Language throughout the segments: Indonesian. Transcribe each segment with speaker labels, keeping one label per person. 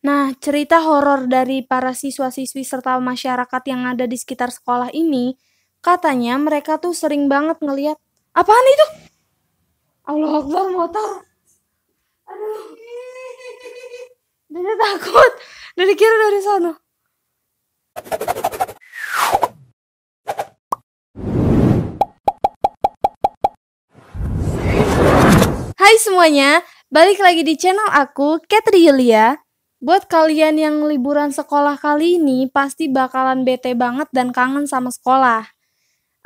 Speaker 1: Nah, cerita horor dari para siswa-siswi serta masyarakat yang ada di sekitar sekolah ini, katanya mereka tuh sering banget ngeliat, apaan itu? Allah Akbar, motor. Aduh. Dede takut. Dede kira dari sana. Hai semuanya, balik lagi di channel aku, Katri Yulia. Buat kalian yang liburan sekolah kali ini, pasti bakalan bete banget dan kangen sama sekolah.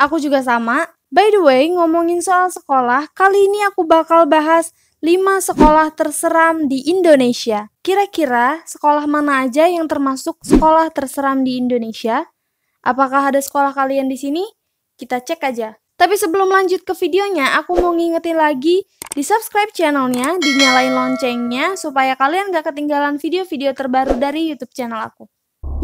Speaker 1: Aku juga sama. By the way, ngomongin soal sekolah, kali ini aku bakal bahas 5 sekolah terseram di Indonesia. Kira-kira sekolah mana aja yang termasuk sekolah terseram di Indonesia? Apakah ada sekolah kalian di sini? Kita cek aja. Tapi sebelum lanjut ke videonya, aku mau ngingetin lagi, di subscribe channelnya, dinyalain loncengnya, supaya kalian gak ketinggalan video-video terbaru dari YouTube channel aku.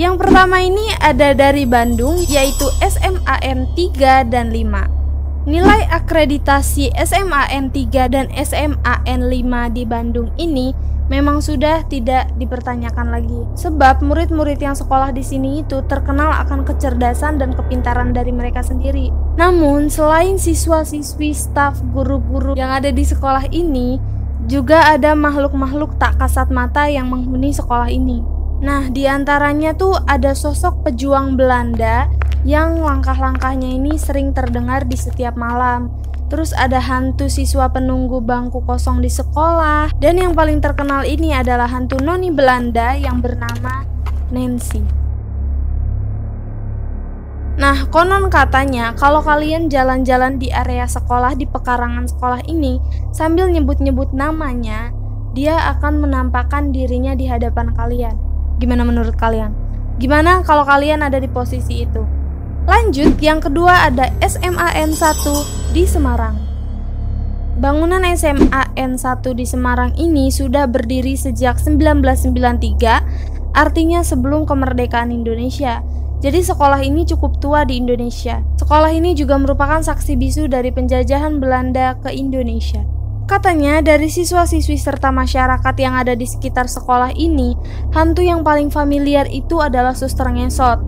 Speaker 1: Yang pertama ini ada dari Bandung, yaitu SMAN 3 dan 5. Nilai akreditasi SMAN 3 dan SMAN 5 di Bandung ini memang sudah tidak dipertanyakan lagi. Sebab murid-murid yang sekolah di sini itu terkenal akan kecerdasan dan kepintaran dari mereka sendiri. Namun, selain siswa-siswi, staf, guru-guru yang ada di sekolah ini, juga ada makhluk-makhluk tak kasat mata yang menghuni sekolah ini. Nah, di antaranya tuh ada sosok pejuang Belanda yang langkah-langkahnya ini sering terdengar di setiap malam. Terus ada hantu siswa penunggu bangku kosong di sekolah. Dan yang paling terkenal ini adalah hantu noni Belanda yang bernama Nancy. Nah, konon katanya kalau kalian jalan-jalan di area sekolah, di pekarangan sekolah ini, sambil nyebut-nyebut namanya, dia akan menampakkan dirinya di hadapan kalian. Gimana menurut kalian? Gimana kalau kalian ada di posisi itu? Lanjut, yang kedua ada SMAN 1 di Semarang. Bangunan SMAN 1 di Semarang ini sudah berdiri sejak 1993, artinya sebelum kemerdekaan Indonesia. Jadi sekolah ini cukup tua di Indonesia. Sekolah ini juga merupakan saksi bisu dari penjajahan Belanda ke Indonesia. Katanya dari siswa-siswi serta masyarakat yang ada di sekitar sekolah ini, hantu yang paling familiar itu adalah Suster Ngesot.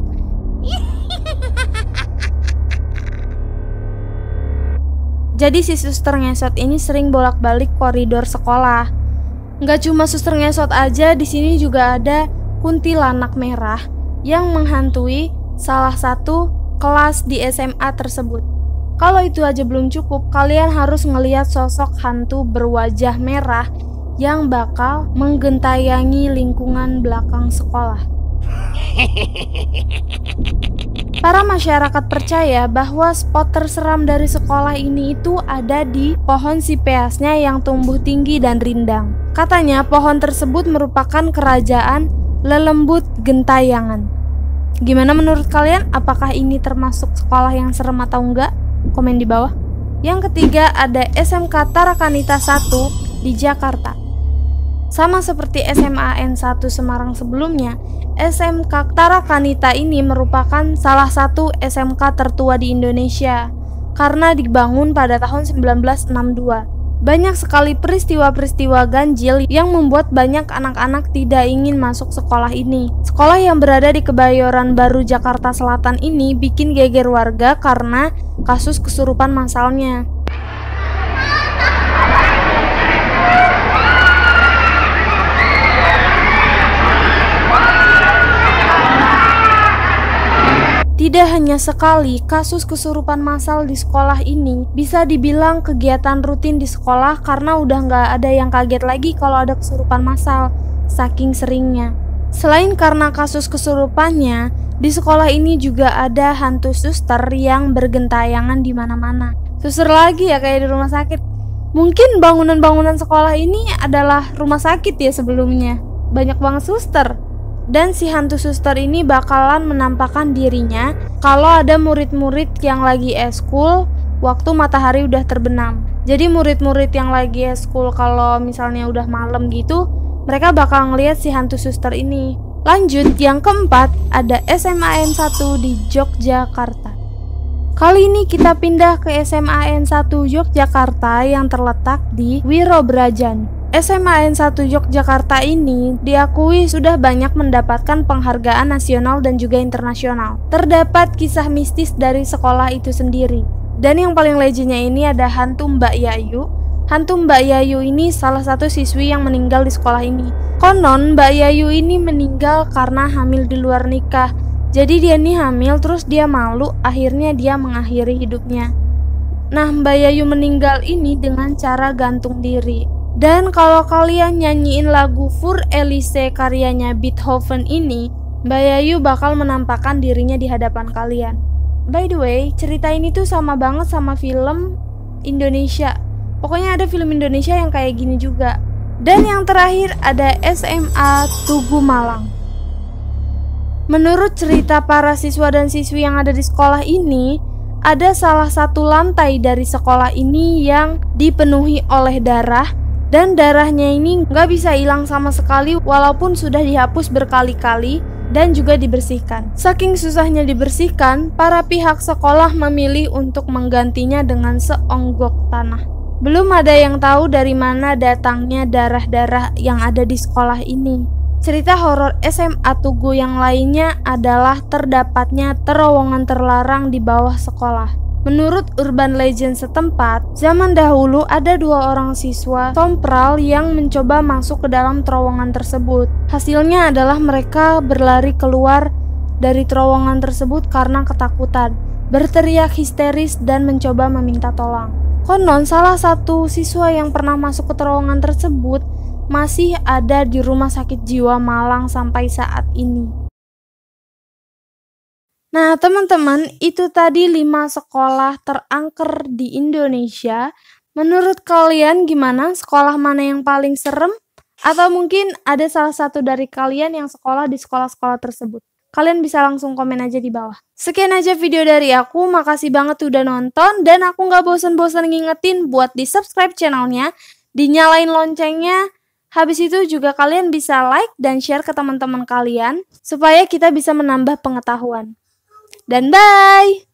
Speaker 1: Jadi si Suster Ngesot ini sering bolak-balik koridor sekolah. Nggak cuma Suster Ngesot aja, di sini juga ada kuntilanak merah yang menghantui salah satu kelas di SMA tersebut. Kalau itu aja belum cukup, kalian harus ngelihat sosok hantu berwajah merah yang bakal menggentayangi lingkungan belakang sekolah. Para masyarakat percaya bahwa spot terseram dari sekolah ini itu ada di pohon sipeasnya yang tumbuh tinggi dan rindang. Katanya pohon tersebut merupakan kerajaan lelembut gentayangan. Gimana menurut kalian? Apakah ini termasuk sekolah yang serem atau enggak? Komen di bawah. Yang ketiga ada SMK Tarakanita 1 di Jakarta. Sama seperti SMAN 1 Semarang sebelumnya, SMK Tarakanita ini merupakan salah satu SMK tertua di Indonesia karena dibangun pada tahun 1962. Banyak sekali peristiwa-peristiwa ganjil yang membuat banyak anak-anak tidak ingin masuk sekolah ini. Sekolah yang berada di Kebayoran Baru, Jakarta Selatan ini bikin geger warga karena kasus kesurupan massalnya. Tidak hanya sekali, kasus kesurupan massal di sekolah ini bisa dibilang kegiatan rutin di sekolah karena udah nggak ada yang kaget lagi kalau ada kesurupan massal, saking seringnya. Selain karena kasus kesurupannya, di sekolah ini juga ada hantu suster yang bergentayangan di mana-mana. Suster lagi ya kayak di rumah sakit. Mungkin bangunan-bangunan sekolah ini adalah rumah sakit ya sebelumnya. Banyak banget suster. Dan si hantu suster ini bakalan menampakkan dirinya kalau ada murid-murid yang lagi eskul waktu matahari udah terbenam. Jadi murid-murid yang lagi eskul kalau misalnya udah malam gitu, mereka bakal ngeliat si hantu suster ini. Lanjut, yang keempat ada SMAN 1 di Yogyakarta. Kali ini kita pindah ke SMAN 1 Yogyakarta yang terletak di Wirobrajan. SMA N1 Yogyakarta ini diakui sudah banyak mendapatkan penghargaan nasional dan juga internasional. Terdapat kisah mistis dari sekolah itu sendiri. Dan yang paling legendnya ini ada hantu Mbak Yayu. Hantu Mbak Yayu ini salah satu siswi yang meninggal di sekolah ini. Konon Mbak Yayu ini meninggal karena hamil di luar nikah. Jadi dia nih hamil, terus dia malu, akhirnya dia mengakhiri hidupnya. Nah, Mbak Yayu meninggal ini dengan cara gantung diri. Dan kalau kalian nyanyiin lagu Für Elise karyanya Beethoven ini, Mbak Yayu bakal menampakkan dirinya di hadapan kalian. By the way, cerita ini tuh sama banget sama film Indonesia. Pokoknya ada film Indonesia yang kayak gini juga. Dan yang terakhir ada SMA Tugu Malang. Menurut cerita para siswa dan siswi yang ada di sekolah ini, ada salah satu lantai dari sekolah ini yang dipenuhi oleh darah. Dan darahnya ini nggak bisa hilang sama sekali walaupun sudah dihapus berkali-kali dan juga dibersihkan. Saking susahnya dibersihkan, para pihak sekolah memilih untuk menggantinya dengan seonggok tanah. Belum ada yang tahu dari mana datangnya darah-darah yang ada di sekolah ini. Cerita horor SMA Tugu yang lainnya adalah terdapatnya terowongan terlarang di bawah sekolah. Menurut urban legend setempat, zaman dahulu ada 2 orang siswa sompral yang mencoba masuk ke dalam terowongan tersebut. Hasilnya adalah mereka berlari keluar dari terowongan tersebut karena ketakutan, berteriak histeris dan mencoba meminta tolong. Konon salah satu siswa yang pernah masuk ke terowongan tersebut masih ada di Rumah Sakit Jiwa Malang sampai saat ini. Nah teman-teman, itu tadi 5 sekolah terangker di Indonesia. Menurut kalian gimana? Sekolah mana yang paling serem? Atau mungkin ada salah satu dari kalian yang sekolah di sekolah-sekolah tersebut? Kalian bisa langsung komen aja di bawah. Sekian aja video dari aku, makasih banget udah nonton. Dan aku gak bosan-bosan ngingetin buat di subscribe channelnya, dinyalain loncengnya. Habis itu juga kalian bisa like dan share ke teman-teman kalian, supaya kita bisa menambah pengetahuan. Dan bye!